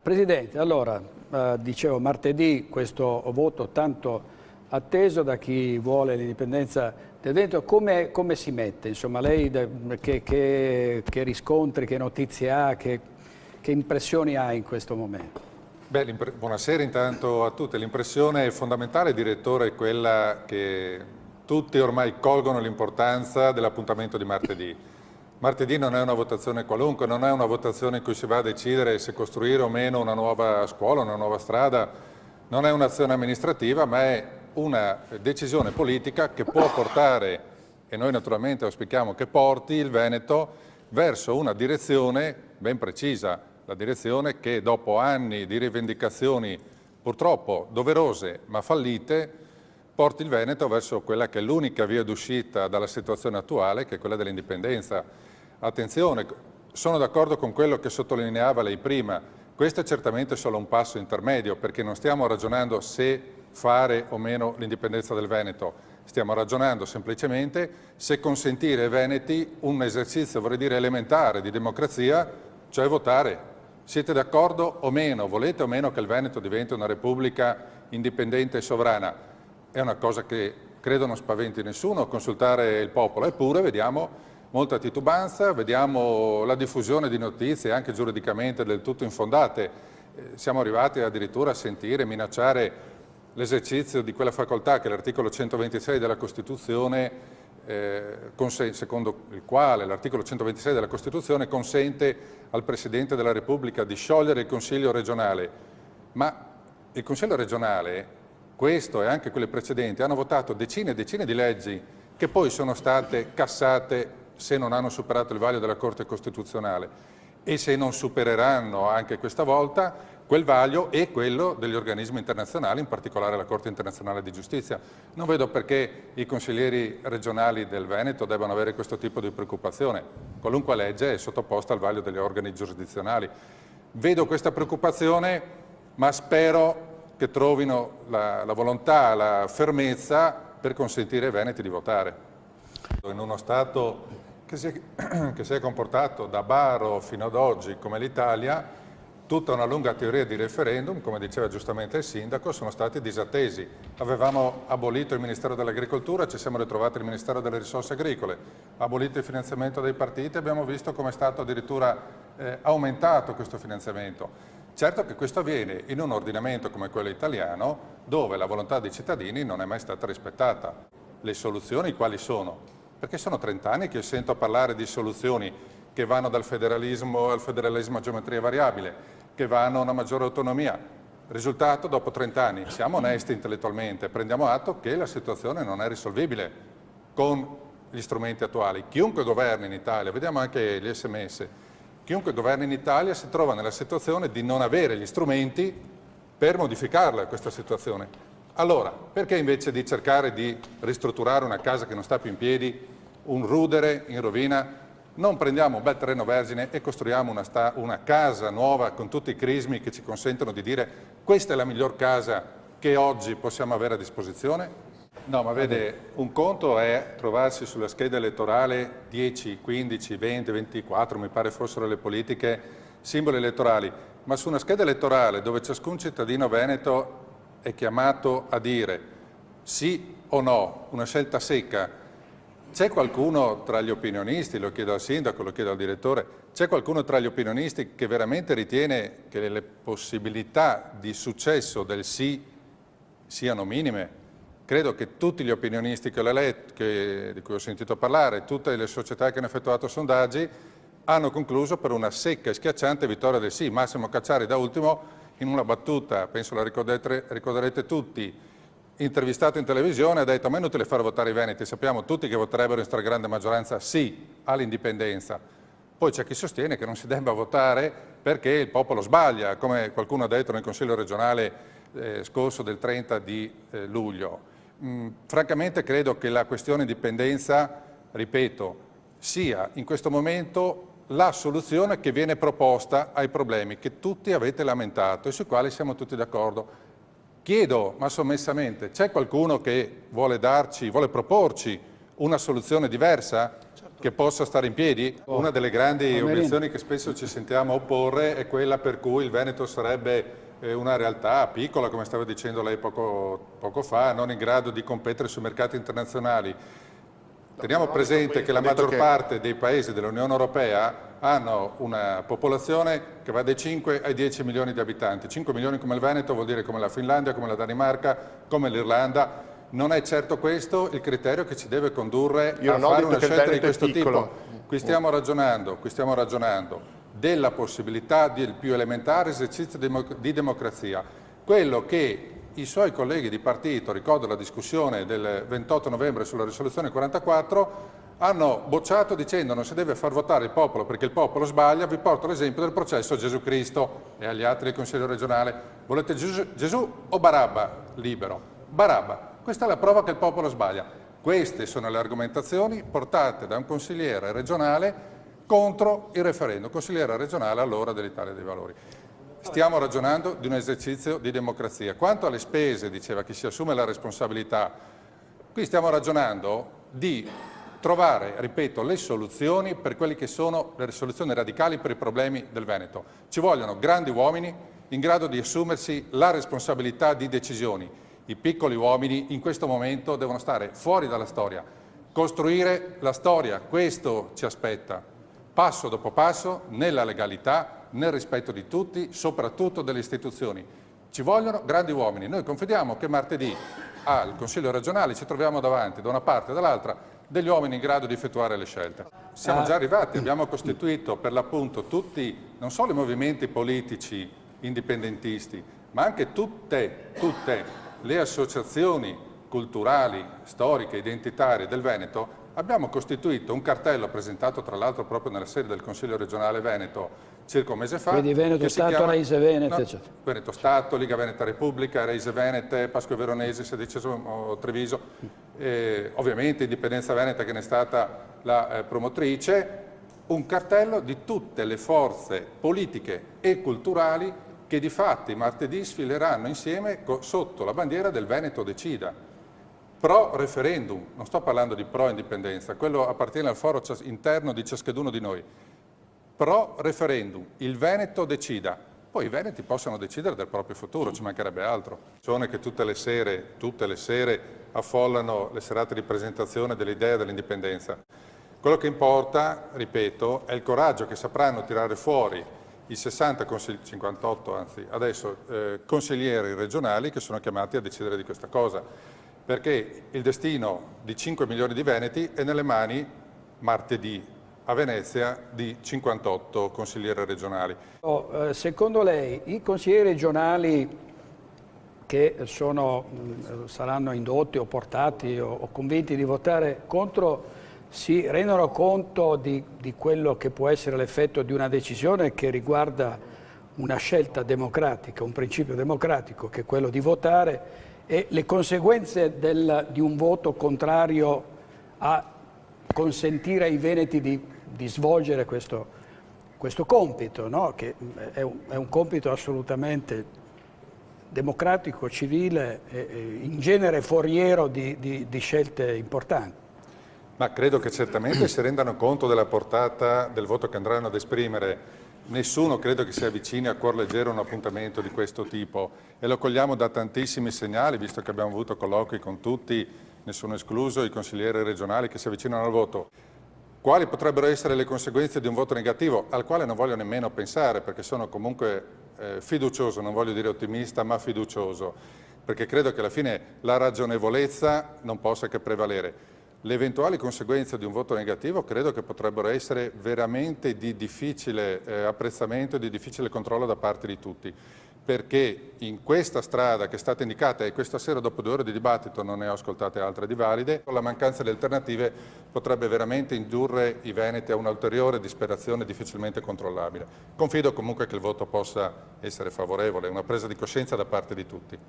Presidente, allora, dicevo martedì questo voto tanto atteso da chi vuole l'indipendenza del Veneto, come si mette? Insomma, lei che riscontri, che notizie ha, che impressioni ha in questo momento? Beh, buonasera intanto a tutti. L'impressione fondamentale, direttore, è quella che tutti ormai colgono l'importanza dell'appuntamento di martedì. Martedì non è una votazione qualunque, non è una votazione in cui si va a decidere se costruire o meno una nuova scuola, una nuova strada, non è un'azione amministrativa, ma è una decisione politica che può portare, e noi naturalmente auspichiamo che porti il Veneto verso una direzione ben precisa, la direzione che dopo anni di rivendicazioni purtroppo doverose ma fallite, porti il Veneto verso quella che è l'unica via d'uscita dalla situazione attuale, che è quella dell'indipendenza. Attenzione, sono d'accordo con quello che sottolineava lei prima, questo è certamente solo un passo intermedio, perché non stiamo ragionando se fare o meno l'indipendenza del Veneto, stiamo ragionando semplicemente se consentire ai veneti un esercizio, vorrei dire elementare, di democrazia, cioè votare. Siete d'accordo o meno, volete o meno che il Veneto diventi una repubblica indipendente e sovrana? È una cosa che credo non spaventi nessuno, consultare il popolo, eppure vediamo molta titubanza, vediamo la diffusione di notizie anche giuridicamente del tutto infondate. Siamo arrivati addirittura a sentire minacciare l'esercizio di quella facoltà che l'articolo 126 della Costituzione, secondo il quale l'articolo 126 della Costituzione consente al Presidente della Repubblica di sciogliere il Consiglio regionale. Ma il Consiglio regionale, questo e anche quelle precedenti, hanno votato decine e decine di leggi che poi sono state cassate se non hanno superato il vaglio della Corte Costituzionale e se non supereranno anche questa volta quel vaglio e quello degli organismi internazionali, in particolare la Corte Internazionale di Giustizia. Non vedo perché i consiglieri regionali del Veneto debbano avere questo tipo di preoccupazione. Qualunque legge è sottoposta al vaglio degli organi giurisdizionali. Vedo questa preoccupazione, ma spero che trovino la volontà, la fermezza per consentire ai veneti di votare. In uno Stato che si è comportato da Baro fino ad oggi come l'Italia, tutta una lunga teoria di referendum, come diceva giustamente il sindaco, sono stati disattesi. Avevamo abolito il Ministero dell'Agricoltura, ci siamo ritrovati il Ministero delle Risorse Agricole, abolito il finanziamento dei partiti, abbiamo visto come è stato addirittura aumentato questo finanziamento. Certo che questo avviene in un ordinamento come quello italiano, dove la volontà dei cittadini non è mai stata rispettata. Le soluzioni quali sono? Perché sono 30 anni che sento parlare di soluzioni che vanno dal federalismo al federalismo a geometria variabile, che vanno a una maggiore autonomia. Risultato, dopo 30 anni, siamo onesti intellettualmente, prendiamo atto che la situazione non è risolvibile con gli strumenti attuali. Chiunque governi in Italia, vediamo anche gli SMS, chiunque governi in Italia si trova nella situazione di non avere gli strumenti per modificarla questa situazione. Allora, perché invece di cercare di ristrutturare una casa che non sta più in piedi, un rudere in rovina, non prendiamo un bel terreno vergine e costruiamo una casa nuova con tutti i crismi che ci consentono di dire questa è la miglior casa che oggi possiamo avere a disposizione? No, ma vede, un conto è trovarsi sulla scheda elettorale 10, 15, 20, 24, mi pare fossero le politiche, simboli elettorali, ma su una scheda elettorale dove ciascun cittadino veneto è chiamato a dire sì o no, una scelta secca. C'è qualcuno tra gli opinionisti, lo chiedo al sindaco, lo chiedo al direttore, c'è qualcuno tra gli opinionisti che veramente ritiene che le possibilità di successo del sì siano minime? Credo che tutti gli opinionisti che ho letto, di cui ho sentito parlare, tutte le società che hanno effettuato sondaggi, hanno concluso per una secca e schiacciante vittoria del sì. Massimo Cacciari da ultimo, in una battuta, penso la ricorderete tutti, intervistato in televisione, ha detto a me è inutile far votare i veneti, sappiamo tutti che voterebbero in stragrande maggioranza sì all'indipendenza. Poi c'è chi sostiene che non si debba votare perché il popolo sbaglia, come qualcuno ha detto nel Consiglio regionale scorso del 30 di luglio. Francamente credo che la questione indipendenza, ripeto, sia in questo momento la soluzione che viene proposta ai problemi che tutti avete lamentato e sui quali siamo tutti d'accordo. Chiedo, ma sommessamente, c'è qualcuno che vuole proporci una soluzione diversa? che possa stare in piedi? Una delle grandi obiezioni che spesso ci sentiamo opporre è quella per cui il Veneto sarebbe una realtà piccola, come stava dicendo lei poco fa, non in grado di competere sui mercati internazionali. Teniamo presente che la maggior parte dei paesi dell'Unione Europea hanno una popolazione che va dai 5 ai 10 milioni di abitanti. 5 milioni come il Veneto vuol dire come la Finlandia, come la Danimarca, come l'Irlanda. Non è certo questo il criterio che ci deve condurre a fare una scelta di questo tipo. Qui stiamo ragionando della possibilità del più elementare esercizio di democrazia. Quello che i suoi colleghi di partito, ricordo la discussione del 28 novembre sulla risoluzione 44, hanno bocciato dicendo non si deve far votare il popolo perché il popolo sbaglia. Vi porto l'esempio del processo a Gesù Cristo e agli altri del Consiglio regionale. Volete Gesù o Barabba libero? Barabba. Questa è la prova che il popolo sbaglia. Queste sono le argomentazioni portate da un consigliere regionale contro il referendum, consigliere regionale allora dell'Italia dei Valori. Stiamo ragionando di un esercizio di democrazia. Quanto alle spese, diceva chi si assume la responsabilità, qui stiamo ragionando di trovare, ripeto, le soluzioni per quelle che sono le soluzioni radicali per i problemi del Veneto. Ci vogliono grandi uomini in grado di assumersi la responsabilità di decisioni. I piccoli uomini in questo momento devono stare fuori dalla storia, costruire la storia, questo ci aspetta, passo dopo passo, nella legalità, nel rispetto di tutti, soprattutto delle istituzioni. Ci vogliono grandi uomini. Noi confidiamo che martedì al Consiglio regionale ci troviamo davanti, da una parte e dall'altra, degli uomini in grado di effettuare le scelte. Siamo già arrivati, abbiamo costituito per l'appunto tutti, non solo i movimenti politici indipendentisti, ma anche tutte le associazioni culturali, storiche, identitarie del Veneto. Abbiamo costituito un cartello presentato tra l'altro proprio nella sede del Consiglio regionale Veneto circa un mese fa. Quindi Veneto Stato, Reise Venete. No, Veneto Stato, Liga Veneta Repubblica, Reise Venete, Pascua Veronesi, XVI Treviso, ovviamente Indipendenza Veneta che ne è stata la promotrice, un cartello di tutte le forze politiche e culturali che di fatti martedì sfileranno insieme sotto la bandiera del Veneto Decida. Pro referendum, non sto parlando di pro indipendenza, quello appartiene al foro interno di ciascheduno di noi. Pro referendum, il Veneto decida, poi i veneti possono decidere del proprio futuro, ci mancherebbe altro. Persone che tutte le sere affollano le serate di presentazione dell'idea dell'indipendenza. Quello che importa, ripeto, è il coraggio che sapranno tirare fuori i 58 anzi, adesso consiglieri regionali che sono chiamati a decidere di questa cosa, perché il destino di 5 milioni di veneti è nelle mani martedì a Venezia di 58 consiglieri regionali. Secondo lei i consiglieri regionali che saranno indotti o portati o convinti di votare contro si rendono conto di quello che può essere l'effetto di una decisione che riguarda una scelta democratica, un principio democratico che è quello di votare, e le conseguenze di un voto contrario a consentire ai veneti di svolgere questo compito, no? Che è un compito assolutamente democratico, civile e in genere foriero di scelte importanti. Ma credo che certamente si rendano conto della portata del voto che andranno ad esprimere. Nessuno credo che si avvicini a cuor leggero a un appuntamento di questo tipo e lo cogliamo da tantissimi segnali, visto che abbiamo avuto colloqui con tutti, nessuno escluso, i consiglieri regionali che si avvicinano al voto. Quali potrebbero essere le conseguenze di un voto negativo, al quale non voglio nemmeno pensare, perché sono comunque fiducioso, non voglio dire ottimista, ma fiducioso, perché credo che alla fine la ragionevolezza non possa che prevalere. Le eventuali conseguenze di un voto negativo credo che potrebbero essere veramente di difficile apprezzamento e di difficile controllo da parte di tutti, perché in questa strada che è stata indicata, e questa sera dopo 2 ore di dibattito non ne ho ascoltate altre di valide, con la mancanza di alternative potrebbe veramente indurre i veneti a un'ulteriore disperazione difficilmente controllabile. Confido comunque che il voto possa essere favorevole, una presa di coscienza da parte di tutti.